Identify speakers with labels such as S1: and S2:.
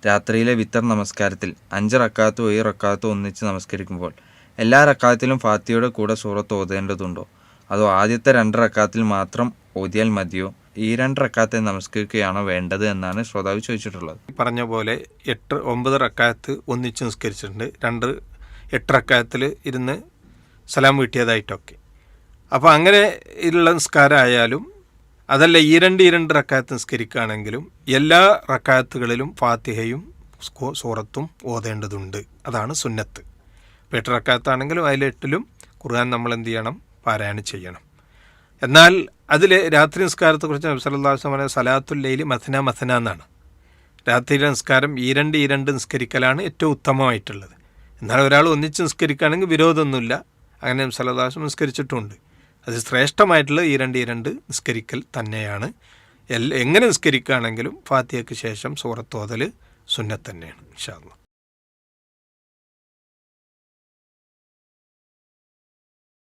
S1: രാത്രിയിലെ വിത്തർ നമസ്കാരത്തിൽ 5 റക്അത്തും 7 റക്അത്തും ഒന്നിച്ച് നമസ്കരിക്കുമ്പോൾ എല്ലാ റക്അത്തിലും ഫാത്തിഹയുടെ കൂടെ സൂറത്ത് ഓതേണ്ടതുണ്ടോ? അതോ ആദ്യത്തെ 2 റക്അത്തിൽ മാത്രം ഓതിയാൽ മതിയോ? ഈ 2 റക്അത്തെ നമസ്കരിക്കുകയാണോ വേണ്ടത് എന്നാണ് ശ്രോതാവ് ചോദിച്ചിട്ടുള്ളത്.
S2: പറഞ്ഞ പോലെ 9 റക്അത്ത് ഒന്നിച്ച് നിസ്കരിച്ചിട്ടുണ്ട്. 8 റക്അത്തിൽ ഇരുന്ന് സലാം വീട്ടിയതായിട്ടൊക്കെ. അപ്പോൾ അങ്ങനെ ഉള്ള നിസ്കാരമായാലും അതല്ല ഈ രണ്ട് റക്അത്ത് നിസ്കരിക്കുകയാണെങ്കിലും എല്ലാ റക്അത്തുകളിലും ഫാത്തിഹയും സൂറത്തും ഓതേണ്ടതുണ്ട്. അതാണ് സുന്നത്ത്. ഇപ്പോൾ 8 റക്അത്താണെങ്കിലും അതിൽ 8ലും ഖുർആൻ നമ്മൾ എന്ത് ചെയ്യണം? പാരായണം ചെയ്യണം. എന്നാൽ അതിൽ രാത്രി നിസ്കാരത്തെക്കുറിച്ച് നബി സല്ലല്ലാഹു അലൈഹി വസല്ലം പറഞ്ഞ സലാത്തുൽ ലൈലി മഥന മഥന എന്നാണ്. രാത്രിയിലെ നിസ്കാരം ഈ രണ്ട് നിസ്കരിക്കലാണ് ഏറ്റവും ഉത്തമമായിട്ടുള്ളത്. എന്നാൽ ഒരാൾ ഒന്നിച്ച് നിസ്കരിക്കുകയാണെങ്കിൽ വിരോധമൊന്നുമില്ല. അങ്ങനെ നബി സല്ലല്ലാഹു അലൈഹി വസല്ലം നിസ്കരിച്ചിട്ടുണ്ട്. അത് ശ്രേഷ്ഠമായിട്ടുള്ള ഈ രണ്ട് നിസ്കരിക്കൽ തന്നെയാണ്. എങ്ങനെ നിസ്കരിക്കുകയാണെങ്കിലും ഫാത്തിഹയ്ക്ക് ശേഷം സൂറത്ത് ഓതൽ സുന്നത്ത് തന്നെയാണ് ഇൻഷാ അല്ലാഹ്.